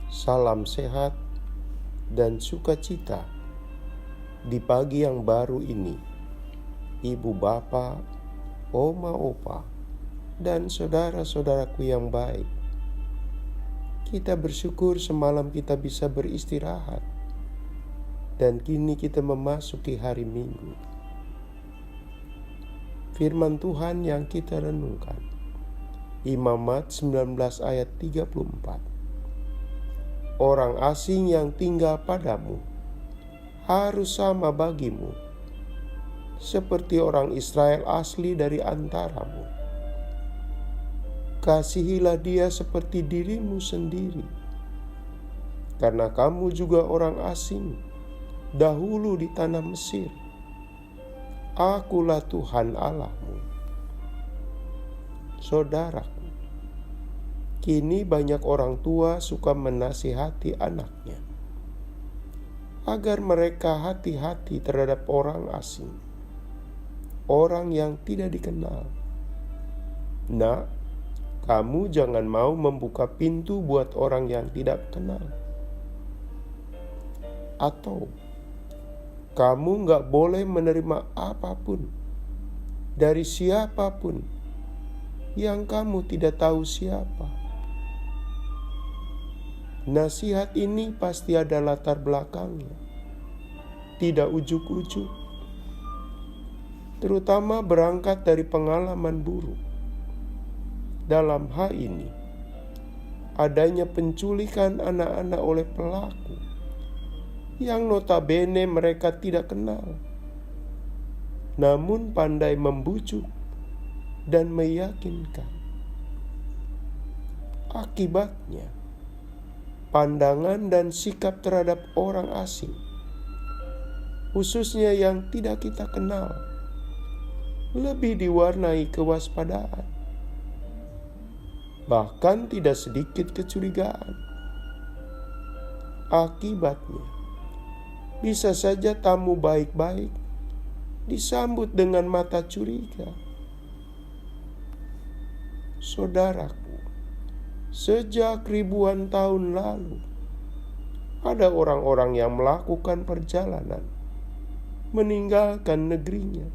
Salam sehat dan sukacita di pagi yang baru ini. Ibu bapa, oma opa, dan saudara-saudaraku yang baik. Kita bersyukur semalam kita bisa beristirahat. Dan kini kita memasuki hari Minggu. Firman Tuhan yang kita renungkan. Imamat 19 ayat 34. Orang asing yang tinggal padamu harus sama bagimu, seperti orang Israel asli dari antaramu. Kasihilah dia seperti dirimu sendiri, karena kamu juga orang asing dahulu di tanah Mesir. Akulah Tuhan Allahmu. Saudaraku, kini banyak orang tua suka menasihati anaknya agar mereka hati-hati terhadap orang asing, orang yang tidak dikenal. Nak, kamu jangan mau membuka pintu buat orang yang tidak kenal. Atau, kamu gak boleh menerima apapun dari siapapun yang kamu tidak tahu siapa. Nasihat ini pasti ada latar belakangnya, tidak ujuk-ujuk, terutama berangkat dari pengalaman buruk. Dalam hal ini, adanya penculikan anak-anak oleh pelaku yang notabene mereka tidak kenal, namun pandai membujuk dan meyakinkan. Akibatnya, pandangan dan sikap terhadap orang asing, khususnya yang tidak kita kenal, lebih diwarnai kewaspadaan, bahkan tidak sedikit kecurigaan. Akibatnya, bisa saja tamu baik-baik disambut dengan mata curiga. Saudaraku, sejak ribuan tahun lalu, ada orang-orang yang melakukan perjalanan meninggalkan negerinya.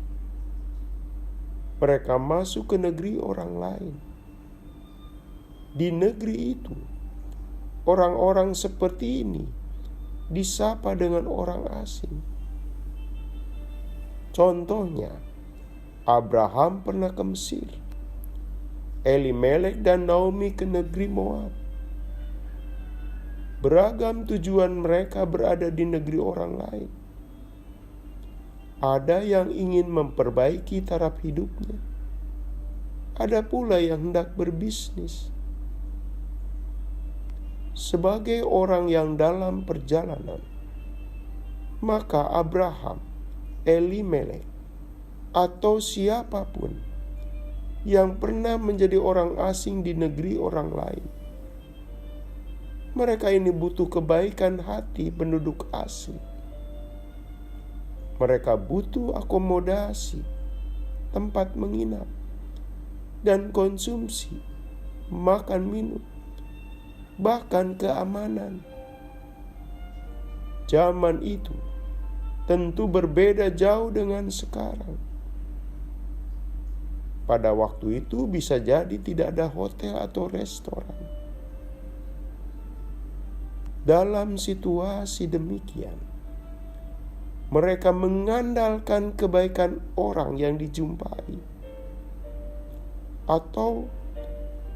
Mereka masuk ke negeri orang lain. Di negeri itu, orang-orang seperti ini disapa dengan orang asing. Contohnya, Abraham pernah ke Mesir, Elimelek dan Naomi ke negeri Moab. Beragam tujuan mereka berada di negeri orang lain. Ada yang ingin memperbaiki taraf hidupnya. Ada pula yang hendak berbisnis. Sebagai orang yang dalam perjalanan, maka Abraham, Elimelek, atau siapapun yang pernah menjadi orang asing di negeri orang lain, mereka ini butuh kebaikan hati penduduk asing. Mereka butuh akomodasi, tempat menginap, dan konsumsi, makan minum, bahkan keamanan. Zaman itu tentu berbeda jauh dengan sekarang. Pada waktu itu bisa jadi tidak ada hotel atau restoran. Dalam situasi demikian, mereka mengandalkan kebaikan orang yang dijumpai, atau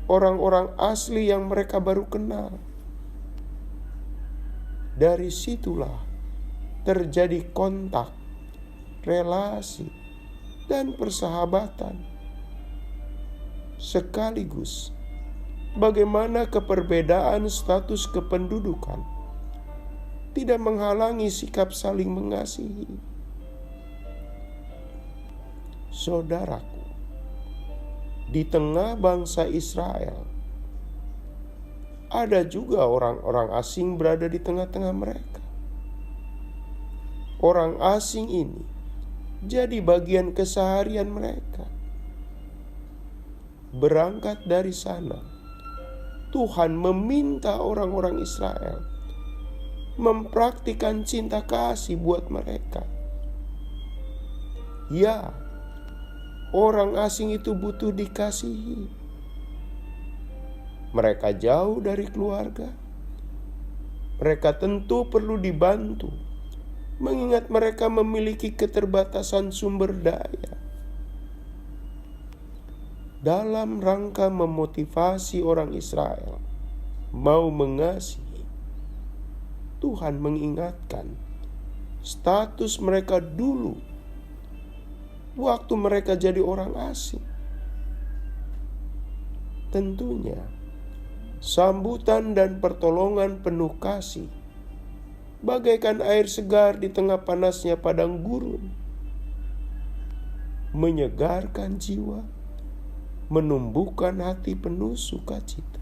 orang-orang asli yang mereka baru kenal. Dari situlah terjadi kontak, relasi, dan persahabatan. Sekaligus, bagaimana keperbedaan status kependudukan tidak menghalangi sikap saling mengasihi. Saudaraku, di tengah bangsa Israel, ada juga orang-orang asing berada di tengah-tengah mereka. Orang asing ini jadi bagian keseharian mereka. Berangkat dari sana, Tuhan meminta orang-orang Israel mempraktikkan cinta kasih buat mereka. Ya, orang asing itu butuh dikasihi. Mereka jauh dari keluarga. Mereka tentu perlu dibantu, mengingat mereka memiliki keterbatasan sumber daya. Dalam rangka memotivasi orang Israel mau mengasihi, Tuhan mengingatkan status mereka dulu waktu mereka jadi orang asing. Tentunya sambutan dan pertolongan penuh kasih bagaikan air segar di tengah panasnya padang gurun, menyegarkan jiwa, menumbuhkan hati penuh sukacita.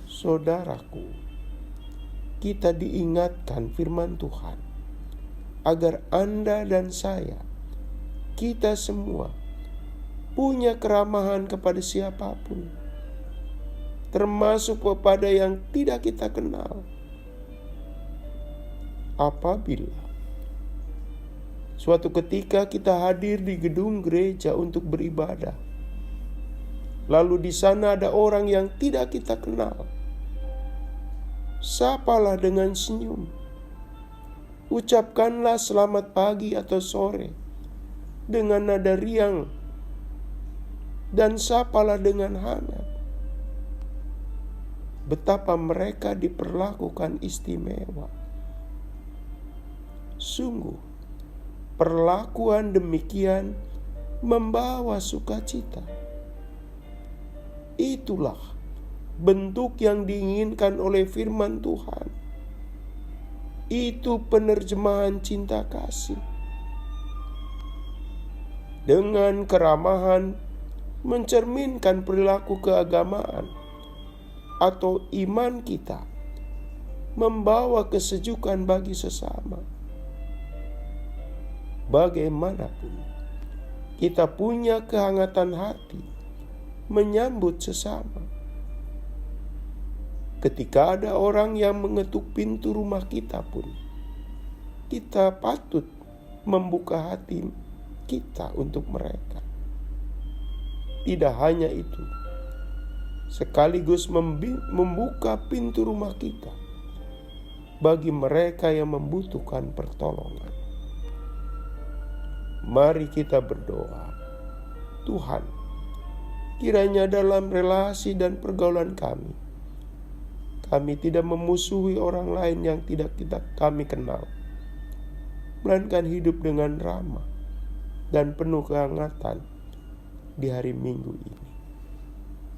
Saudaraku, kita diingatkan firman Tuhan agar Anda dan saya, kita semua punya keramahan kepada siapapun, termasuk kepada yang tidak kita kenal. Apabila suatu ketika kita hadir di gedung gereja untuk beribadah, lalu di sana ada orang yang tidak kita kenal, sapalah dengan senyum. Ucapkanlah selamat pagi atau sore dengan nada riang, dan sapalah dengan hangat. Betapa mereka diperlakukan istimewa. Sungguh, perlakuan demikian membawa sukacita. Itulah bentuk yang diinginkan oleh firman Tuhan. Itu penerjemahan cinta kasih. Dengan keramahan mencerminkan perilaku keagamaan atau iman kita, membawa kesejukan bagi sesama. Bagaimanapun, kita punya kehangatan hati menyambut sesama. Ketika ada orang yang mengetuk pintu rumah kita pun, kita patut membuka hati kita untuk mereka. Tidak hanya itu, sekaligus membuka pintu rumah kita bagi mereka yang membutuhkan pertolongan. Mari kita berdoa. Tuhan, kiranya dalam relasi dan pergaulan kami tidak memusuhi orang lain yang tidak kami kenal, melainkan hidup dengan ramah dan penuh kehangatan di hari Minggu ini.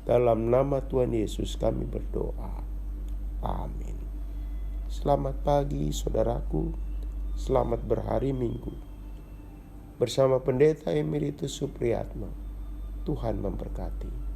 Dalam nama Tuhan Yesus kami berdoa. Amin. Selamat pagi saudaraku. Selamat berhari Minggu. Bersama Pendeta Emeritus Supriyatno. Tuhan memberkati.